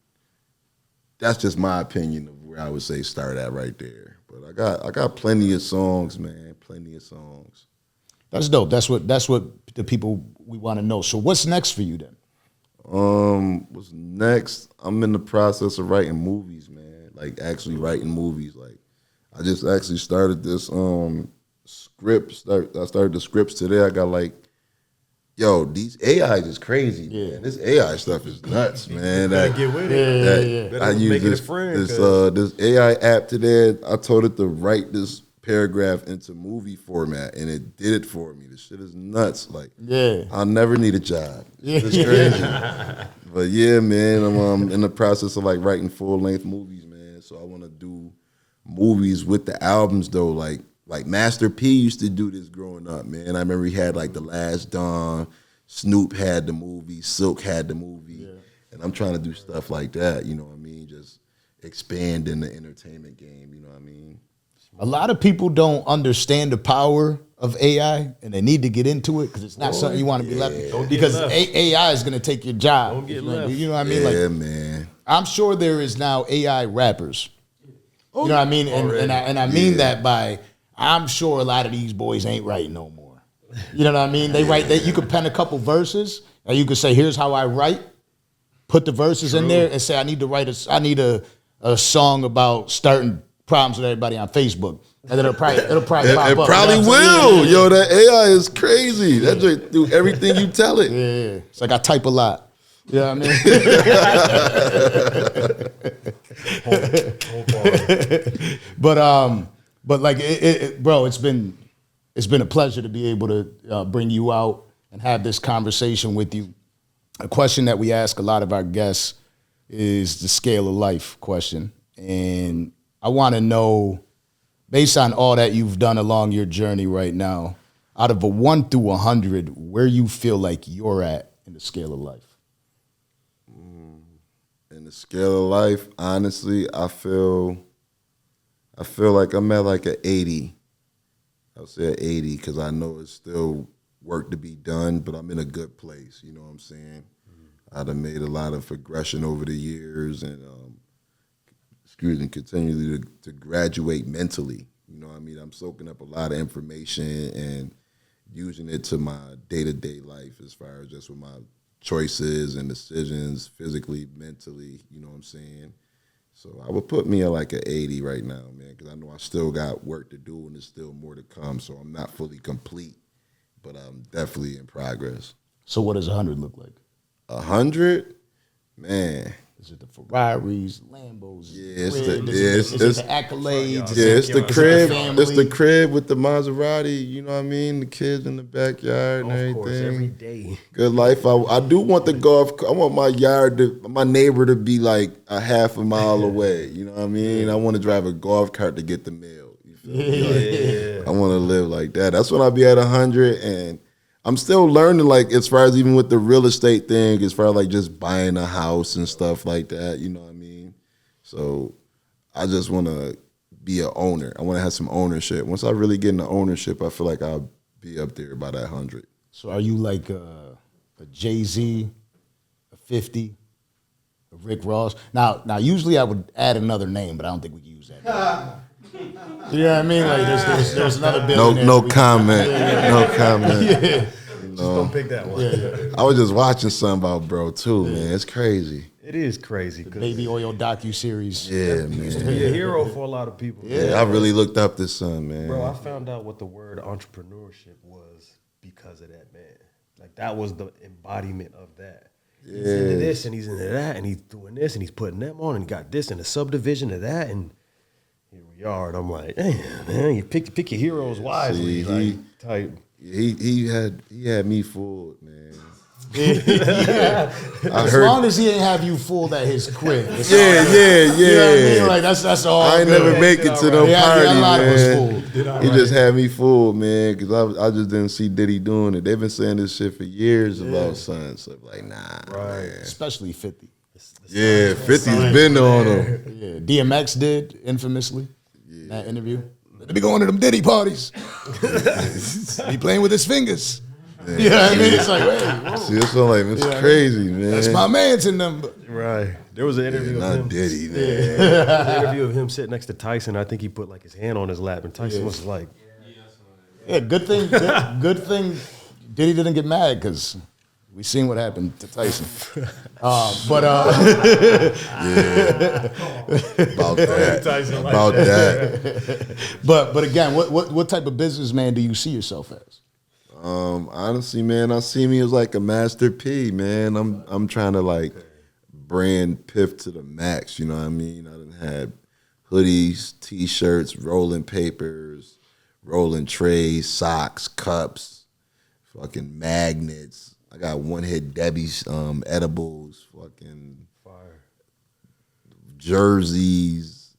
that's just my opinion of where I would say start at right there. But I got plenty of songs, man. Plenty of songs. That's dope. That's what the people we want to know. So what's next for you then? What's next? I'm in the process of writing movies, man. Like actually writing movies. Like I just actually started this script. I started the scripts today. I got like, yo, these AI is crazy, man. This AI stuff is nuts, man. Get with it. I use this AI app today. I told it to write this paragraph into movie format, and it did it for me. This shit is nuts. Like, I'll never need a job. It's crazy. But yeah, man, I'm in the process of like writing full-length movies, man. So I want to do movies with the albums though, like Master P used to do this growing up, man. I remember he had like The Last Dawn, Snoop had the movie, Silk had the movie, and I'm trying to do stuff like that, you know what I mean? Just expand in the entertainment game, you know what I mean? A lot of people don't understand the power of AI, and they need to get into it because it's not something you want to be left with. Because AI is going to take your job. Don't get left. You know what I mean? Yeah, like, man. I'm sure there is now AI rappers. You know what I mean? And I mean that by, I'm sure a lot of these boys ain't writing no more. You know what I mean? They write. You could pen a couple verses, and you could say, "Here's how I write." Put the verses in there, and say, "I need to write a song about starting problems with everybody on Facebook," and then it'll probably pop up. It probably will. Yo, that AI is crazy. That just do everything you tell it. Yeah, it's like I type a lot. You know what I mean? But like, bro, it's been a pleasure to be able to bring you out and have this conversation with you. A question that we ask a lot of our guests is the scale of life question. And I want to know, based on all that you've done along your journey right now, out of a 1 through 100, where you feel like you're at in the scale of life? In the scale of life, honestly, I feel like I'm at like an 80. I'll say an 80 because I know it's still work to be done, but I'm in a good place. You know what I'm saying? I've made a lot of progression over the years and continually to graduate mentally. You know what I mean? I'm soaking up a lot of information and using it to my day-to-day life as far as just with my choices and decisions, physically, mentally, you know what I'm saying? So I would put me at like an 80 right now, man, because I know I still got work to do and there's still more to come, so I'm not fully complete, but I'm definitely in progress. So what does 100 look like? 100? Man. Is it the Ferraris, Lambos? Yeah, it's the accolades. Yeah, it's the crib. It's the crib with the Maserati. You know what I mean? The kids in the backyard and everything. Of course, every day. Good life. I do want the golf. I want my neighbor to be like a half a mile away. You know what I mean? I want to drive a golf cart to get the mail. You feel me? Like, I want to live like that. That's when I'll be at 100 and. I'm still learning, like, as far as even with the real estate thing, as far as, like, just buying a house and stuff like that, you know what I mean? So I just want to be an owner. I want to have some ownership. Once I really get into ownership, I feel like I'll be up there by that 100. So are you like a Jay-Z, a 50, a Rick Ross? Now, usually I would add another name, but I don't think we can use that. You know what I mean? Like there's another billionaire. No comment. No comment. Yeah. Just don't pick that one. Yeah. I was just watching something about bro too, man. It's crazy. It is crazy. The Baby Oil docuseries. Yeah, man. Used to be a hero for a lot of people. Yeah, I really looked up this son, man. Bro, I found out what the word entrepreneurship was because of that man. Like that was the embodiment of that. Yeah. He's into this and he's into that and he's doing this and he's putting them on and he got this and a subdivision of that and here we are, and I'm like, damn, man, you pick your heroes wisely. He had me fooled, man. As long as he didn't have you fooled at his crib. Yeah. You know what I mean? Like that's all. I ain't good. never make it to no party, a lot of us man. fooled. He just had me fooled, man, because I just didn't see Diddy doing it. They've been saying this shit for years about son. So like, nah, right? Man. Especially 50. Yeah, 50's been on him. Yeah, DMX did infamously in that interview. Let me go into them Diddy parties. He playing with his fingers. Yeah. You know what I mean? It's like, wait, see, it's like it's crazy, man. That's my man's in them. Right. There was an interview of him. Diddy, man. An interview of him sitting next to Tyson. I think he put like his hand on his lap, and Tyson was like, Yeah, good thing. Good thing Diddy didn't get mad because we seen what happened to Tyson. About that. But again, what type of businessman do you see yourself as? Honestly, man, I see me as like a Master P, man. I'm trying to like brand Piff to the max. You know what I mean? I done had hoodies, T-shirts, rolling papers, rolling trays, socks, cups, fucking magnets. I got One Hit Debbie's edibles, fucking Fire. jerseys.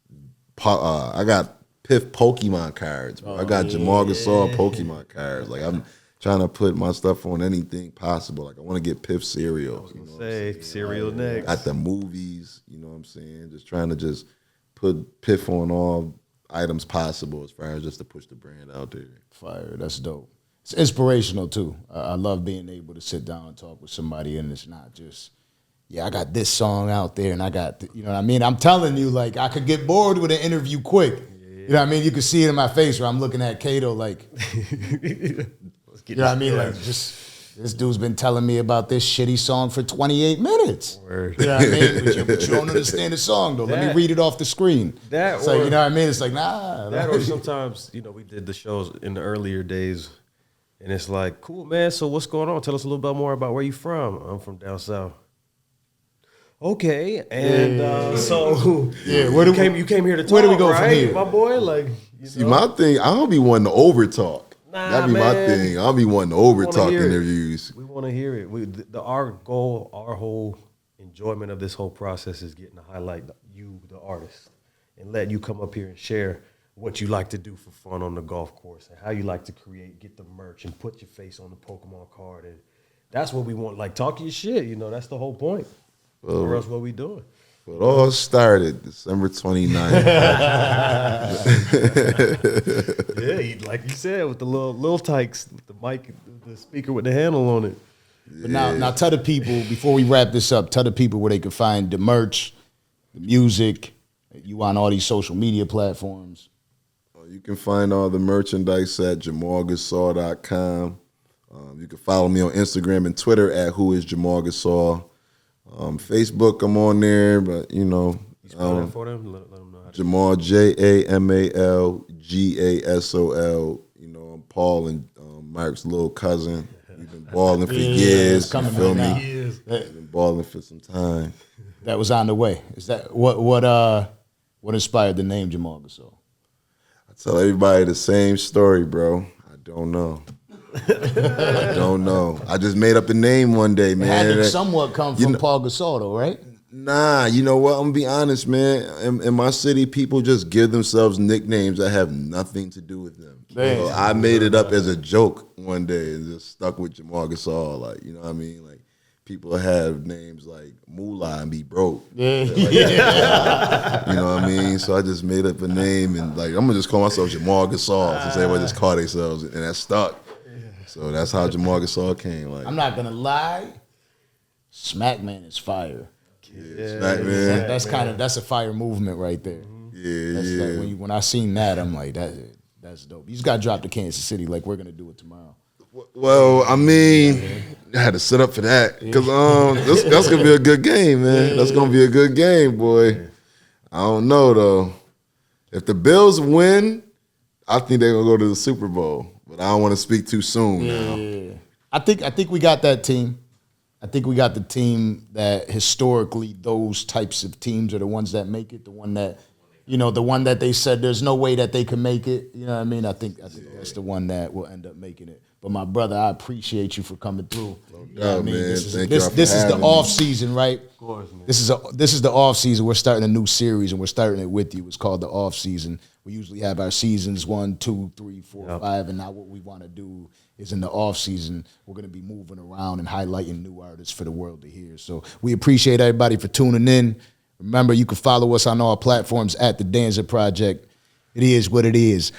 I got Piff Pokemon cards, bro. I got Jamal Gasol Pokemon cards. Like I'm trying to put my stuff on anything possible. Like I want to get Piff cereal. I was gonna say cereal next. At the movies, you know what I'm saying? Just trying to just put Piff on all items possible as far as just to push the brand out there. Fire, that's dope. It's inspirational too. I love being able to sit down and talk with somebody, and it's not just, I got this song out there, and I got, you know what I mean? I'm telling you, like, I could get bored with an interview quick. You know what I mean? You can see it in my face where I'm looking at Kato like, you know what I mean? Like, just, this dude's been telling me about this shitty song for 28 minutes. Word. You know what I mean? But you don't understand the song, though. Let me read it off the screen. That so, you know what I mean? It's like, nah. That or sometimes, we did the shows in the earlier days, and it's like, cool, man, so what's going on? Tell us a little bit more about where you from. I'm from down south. Okay, and so you came here to talk, where do we go right, from here? my boy? Like, See, my thing, I don't be wanting to over talk. That'd be my thing. I'll be wanting to over talk interviews. We want to hear it. Our goal, our whole enjoyment of this whole process is getting to highlight you, the artist, and let you come up here and share what you like to do for fun on the golf course and how you like to create, get the merch, and put your face on the Pokemon card. And that's what we want. Like, talk your shit. That's the whole point. Or else what we doing? It all started December 29th. Yeah, like you said, with the little tykes, with the mic, the speaker with the handle on it. But now tell the people, before we wrap this up, tell the people where they can find the merch, the music. You on all these social media platforms. You can find all the merchandise at jamalgasol.com. You can follow me on Instagram and Twitter at whoisjamalgasol. Facebook, I'm on there, but You spell that for them? Let them know how to Jamal, Jamal Gasol. I'm Paul and Mike's little cousin. We've been balling for years. You feel me? Been balling for some time. That was on the way. Is that what inspired the name Jamal Gasol? I tell everybody the same story, bro. I don't know. I don't know. I just made up a name one day, man. It had to somewhat come from Paul Gasol, though, right? Nah, you know what? I'm gonna be honest, man. In my city, people just give themselves nicknames that have nothing to do with them. So I made it up as a joke one day and just stuck with Jamal Gasol. Like, you know what I mean? Like, people have names like Moolah and be broke. You know what I mean? So I just made up a name and like, I'm gonna just call myself Jamal Gasol since everybody just call themselves, and that stuck. So that's how Jamal Gasol came. Like, I'm not gonna lie, Smackman is fire. Smackman. That's a fire movement right there. Like when I seen that, I'm like, that's dope. You just got to drop to Kansas City like we're gonna do it tomorrow. Well, I mean, I had to sit up for that because that's gonna be a good game, man. That's gonna be a good game, boy. I don't know though. If the Bills win, I think they're gonna go to the Super Bowl. But I don't want to speak too soon now. I think we got that team. I think we got the team that historically those types of teams are the ones that make it. The one that, the one that they said there's no way that they can make it. You know what I mean? I think that's the one that will end up making it. But my brother, I appreciate you for coming through. You know what I mean? Man. This is the off season, right? Of course, man. This is the off season. We're starting a new series and we're starting it with you. It's called the off season. We usually have our seasons 1, 2, 3, 4, 5, and now what we want to do is in the off season, we're going to be moving around and highlighting new artists for the world to hear. So we appreciate everybody for tuning in. Remember, you can follow us on all platforms at the Danza Project. It is what it is.